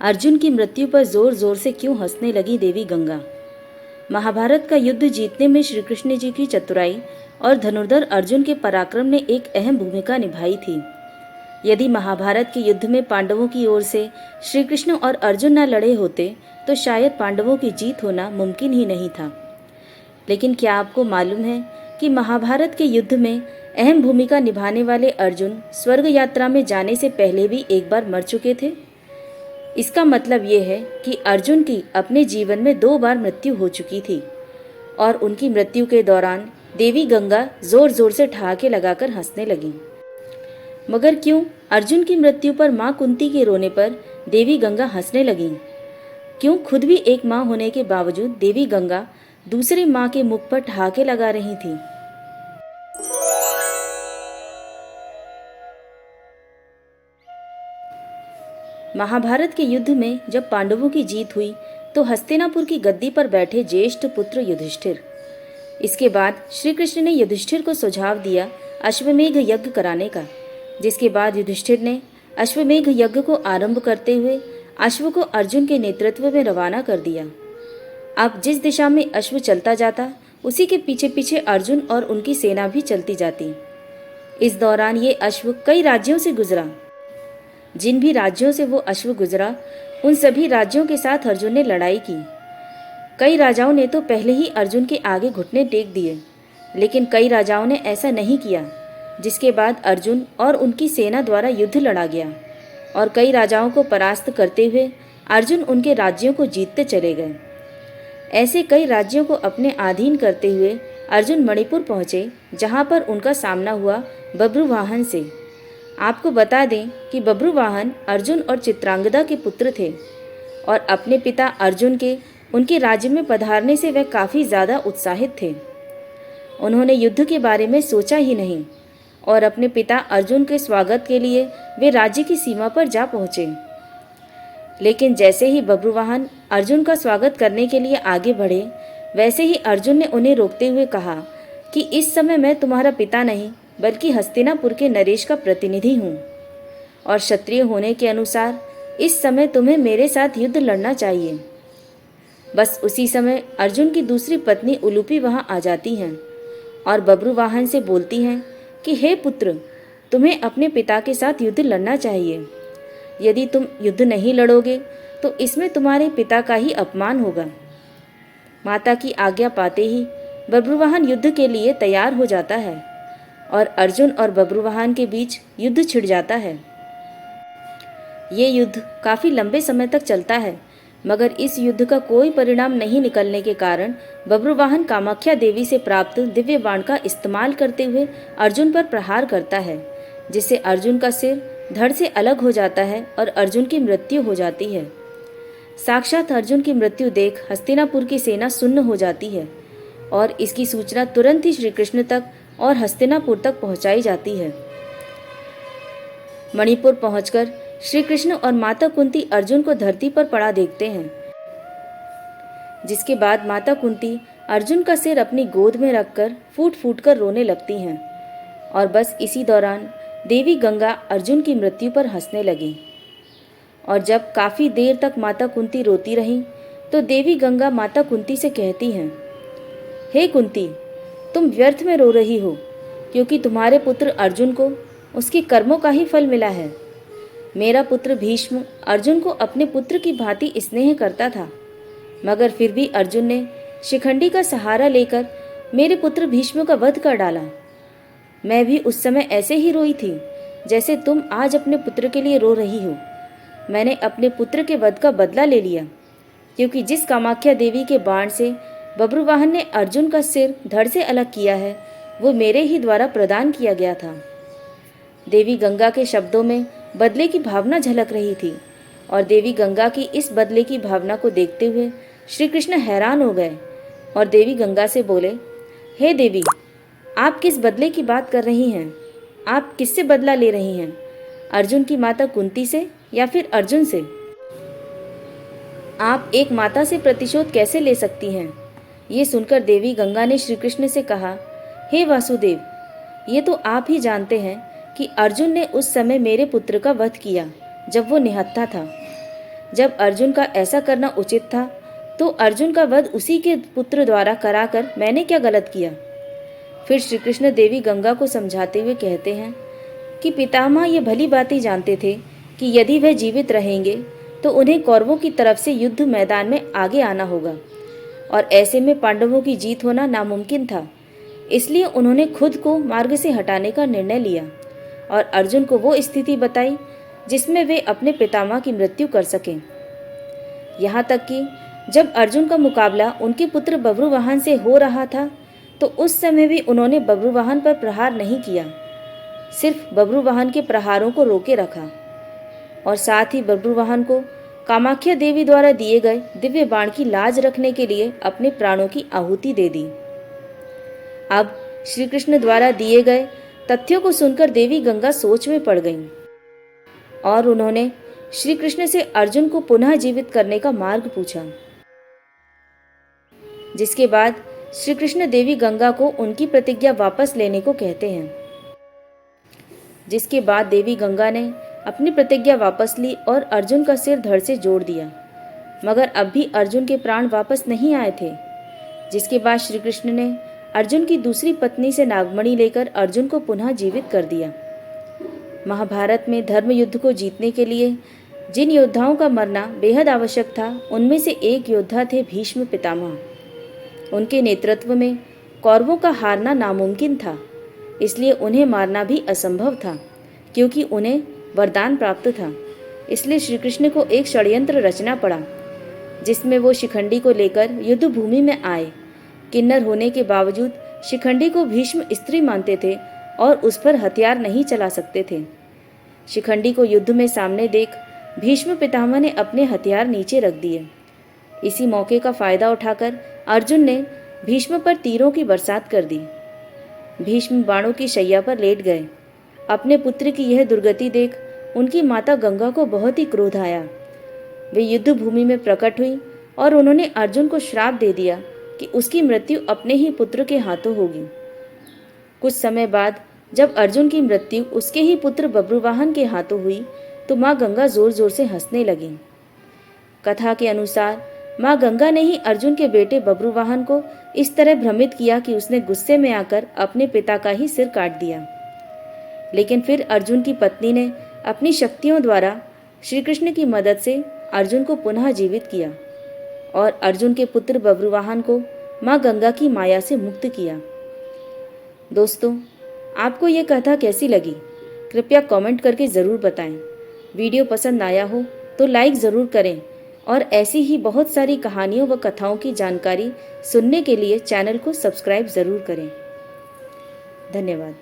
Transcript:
अर्जुन की मृत्यु पर जोर जोर से क्यों हंसने लगी देवी गंगा। महाभारत का युद्ध जीतने में श्री कृष्ण जी की चतुराई और धनुर्धर अर्जुन के पराक्रम ने एक अहम भूमिका निभाई थी। यदि महाभारत के युद्ध में पांडवों की ओर से श्री कृष्ण और अर्जुन न लड़े होते तो शायद पांडवों की जीत होना मुमकिन ही नहीं था। लेकिन क्या आपको मालूम है कि महाभारत के युद्ध में अहम भूमिका निभाने वाले अर्जुन स्वर्ग यात्रा में जाने से पहले भी एक बार मर चुके थे। इसका मतलब ये है कि अर्जुन की अपने जीवन में 2 बार मृत्यु हो चुकी थी और उनकी मृत्यु के दौरान देवी गंगा जोर जोर से ठहाके लगाकर हंसने लगी। मगर क्यों अर्जुन की मृत्यु पर माँ कुंती के रोने पर देवी गंगा हंसने लगी? क्यों खुद भी एक माँ होने के बावजूद देवी गंगा दूसरी माँ के मुख पर ठहाके लगा रही थी? महाभारत के युद्ध में जब पांडवों की जीत हुई तो हस्तिनापुर की गद्दी पर बैठे ज्येष्ठ पुत्र युधिष्ठिर। इसके बाद श्री कृष्ण ने युधिष्ठिर को सुझाव दिया अश्वमेघ यज्ञ कराने का, जिसके बाद युधिष्ठिर ने अश्वमेघ यज्ञ को आरंभ करते हुए अश्व को अर्जुन के नेतृत्व में रवाना कर दिया। अब जिस दिशा में अश्व चलता जाता उसी के पीछे पीछे अर्जुन और उनकी सेना भी चलती जाती। इस दौरान ये अश्व कई राज्यों से गुजरा। जिन भी राज्यों से वो अश्व गुजरा उन सभी राज्यों के साथ अर्जुन ने लड़ाई की। कई राजाओं ने तो पहले ही अर्जुन के आगे घुटने टेक दिए, लेकिन कई राजाओं ने ऐसा नहीं किया, जिसके बाद अर्जुन और उनकी सेना द्वारा युद्ध लड़ा गया और कई राजाओं को परास्त करते हुए अर्जुन उनके राज्यों को जीतते चले गए। ऐसे कई राज्यों को अपने अधीन करते हुए अर्जुन मणिपुर पहुँचे, जहाँ पर उनका सामना हुआ बब्रुवाहन से। आपको बता दें कि बब्रुवाहन अर्जुन और चित्रांगदा के पुत्र थे और अपने पिता अर्जुन के उनके राज्य में पधारने से वह काफ़ी ज़्यादा उत्साहित थे। उन्होंने युद्ध के बारे में सोचा ही नहीं और अपने पिता अर्जुन के स्वागत के लिए वे राज्य की सीमा पर जा पहुँचे। लेकिन जैसे ही बब्रुवाहन अर्जुन का स्वागत करने के लिए आगे बढ़े, वैसे ही अर्जुन ने उन्हें रोकते हुए कहा कि इस समय मैं तुम्हारा पिता नहीं बल्कि हस्तिनापुर के नरेश का प्रतिनिधि हूँ और क्षत्रिय होने के अनुसार इस समय तुम्हें मेरे साथ युद्ध लड़ना चाहिए। बस उसी समय अर्जुन की दूसरी पत्नी उलूपी वहाँ आ जाती हैं और बब्रुवाहन से बोलती हैं कि हे पुत्र, तुम्हें अपने पिता के साथ युद्ध लड़ना चाहिए। यदि तुम युद्ध नहीं लड़ोगे तो इसमें तुम्हारे पिता का ही अपमान होगा। माता की आज्ञा पाते ही बब्रुवाहन युद्ध के लिए तैयार हो जाता है और अर्जुन और बब्रुवाहन के बीच युद्ध छिड़ जाता है। ये युद्ध काफ़ी लंबे समय तक चलता है, मगर इस युद्ध का कोई परिणाम नहीं निकलने के कारण बब्रुवाहन कामाख्या देवी से प्राप्त दिव्य बाण का इस्तेमाल करते हुए अर्जुन पर प्रहार करता है, जिससे अर्जुन का सिर धड़ से अलग हो जाता है और अर्जुन की मृत्यु हो जाती है। साक्षात अर्जुन की मृत्यु देख हस्तिनापुर की सेना सुन्न हो जाती है और इसकी सूचना तुरंत ही श्री कृष्ण तक और हस्तिनापुर तक पहुंचाई जाती है। मणिपुर पहुंचकर श्री कृष्ण और माता कुंती अर्जुन को धरती पर पड़ा देखते हैं, जिसके बाद माता कुंती अर्जुन का सिर अपनी गोद में रखकर फूट फूट कर रोने लगती हैं और बस इसी दौरान देवी गंगा अर्जुन की मृत्यु पर हंसने लगी। और जब काफ़ी देर तक माता कुंती रोती रहीं तो देवी गंगा माता कुंती से कहती हैं, हे कुंती, तुम व्यर्थ में रो रही हो, क्योंकि तुम्हारे पुत्र अर्जुन को उसके कर्मों का ही फल मिला है। मेरा पुत्र भीष्म अर्जुन को अपने पुत्र की भांति स्नेह करता था, मगर फिर भी अर्जुन ने शिखंडी का सहारा लेकर मेरे पुत्र भीष्म का वध कर डाला। मैं भी उस समय ऐसे ही रोई थी जैसे तुम आज अपने पुत्र के लिए रो रही हो। मैंने अपने पुत्र के वध का बदला ले लिया, क्योंकि जिस कामाख्या देवी के बाण से बब्रुवाहन ने अर्जुन का सिर धड़ से अलग किया है वो मेरे ही द्वारा प्रदान किया गया था। देवी गंगा के शब्दों में बदले की भावना झलक रही थी और देवी गंगा की इस बदले की भावना को देखते हुए श्री कृष्ण हैरान हो गए और देवी गंगा से बोले, हे देवी, आप किस बदले की बात कर रही हैं? आप किससे बदला ले रही हैं? अर्जुन की माता कुंती से या फिर अर्जुन से? आप एक माता से प्रतिशोध कैसे ले सकती हैं? ये सुनकर देवी गंगा ने श्री कृष्ण से कहा, हे वासुदेव, ये तो आप ही जानते हैं कि अर्जुन ने उस समय मेरे पुत्र का वध किया जब वो निहत्था था। जब अर्जुन का ऐसा करना उचित था, तो अर्जुन का वध उसी के पुत्र द्वारा कराकर मैंने क्या गलत किया। फिर श्री कृष्ण देवी गंगा को समझाते हुए कहते हैं कि पितामह ये भली बात ही जानते थे कि यदि वह जीवित रहेंगे तो उन्हें कौरवों की तरफ से युद्ध मैदान में आगे आना होगा, और ऐसे में पांडवों की जीत होना नामुमकिन था। इसलिए उन्होंने खुद को मार्ग से हटाने का निर्णय लिया और अर्जुन को वो स्थिति बताई जिसमें वे अपने पितामह की मृत्यु कर सकें। यहाँ तक कि जब अर्जुन का मुकाबला उनके पुत्र बब्रुवाहन से हो रहा था, तो उस समय भी उन्होंने बब्रुवाहन पर प्रहार नहीं किया, सिर्फ बब्रुवाहन के प्रहारों को रोके रखा और साथ ही बब्रुवाहन को कामाख्या देवी द्वारा दिए गए दिव्य बाण की लाज रखने के लिए अपने प्राणों की आहुति दे दी। अब श्री कृष्ण द्वारा दिए गए तथ्यों को सुनकर देवी गंगा सोच में पड़ गईं और उन्होंने श्री कृष्ण से अर्जुन को पुनः जीवित करने का मार्ग पूछा। जिसके बाद श्री कृष्ण देवी गंगा को उनकी प्रतिज्ञा वापस लेने को कहते हैं। जिसके बाद देवी गंगा ने अपनी प्रतिज्ञा वापस ली और अर्जुन का सिर धड़ से जोड़ दिया, मगर अब भी अर्जुन के प्राण वापस नहीं आए थे। जिसके बाद श्री कृष्ण ने अर्जुन की दूसरी पत्नी से नागमणि लेकर अर्जुन को पुनः जीवित कर दिया। महाभारत में धर्म युद्ध को जीतने के लिए जिन योद्धाओं का मरना बेहद आवश्यक था, उनमें से एक योद्धा थे भीष्म पितामह। उनके नेतृत्व में कौरवों का हारना नामुमकिन था, इसलिए उन्हें मारना भी असंभव था, क्योंकि उन्हें वरदान प्राप्त था। इसलिए श्री कृष्ण को एक षड्यंत्र रचना पड़ा, जिसमें वो शिखंडी को लेकर युद्ध भूमि में आए। किन्नर होने के बावजूद शिखंडी को भीष्म स्त्री मानते थे और उस पर हथियार नहीं चला सकते थे। शिखंडी को युद्ध में सामने देख भीष्म पितामह ने अपने हथियार नीचे रख दिए। इसी मौके का फायदा उठाकर अर्जुन ने भीष्म पर तीरों की बरसात कर दी। भीष्म बाणों की शैया पर लेट गए। अपने पुत्र की यह दुर्गति देख उनकी माता गंगा को बहुत ही क्रोध आया। वे युद्ध भूमि में प्रकट हुई और उन्होंने अर्जुन को श्राप दे दिया कि उसकी मृत्यु अपने ही पुत्र के हाथों होगी। कुछ समय बाद जब अर्जुन की मृत्यु उसके ही पुत्र बब्रुवाहन के हाथों हुई, तो माँ गंगा जोर जोर से हंसने लगी। कथा के अनुसार माँ गंगा ने ही अर्जुन के बेटे बब्रुवाहन को इस तरह भ्रमित किया कि उसने गुस्से में आकर अपने पिता का ही सिर काट दिया। लेकिन फिर अर्जुन की पत्नी ने अपनी शक्तियों द्वारा श्री कृष्ण की मदद से अर्जुन को पुनः जीवित किया और अर्जुन के पुत्र बब्रुवाहन को माँ गंगा की माया से मुक्त किया। दोस्तों, आपको ये कथा कैसी लगी? कृपया कमेंट करके ज़रूर बताएं। वीडियो पसंद आया हो तो लाइक ज़रूर करें और ऐसी ही बहुत सारी कहानियों व कथाओं की जानकारी सुनने के लिए चैनल को सब्सक्राइब ज़रूर करें। धन्यवाद।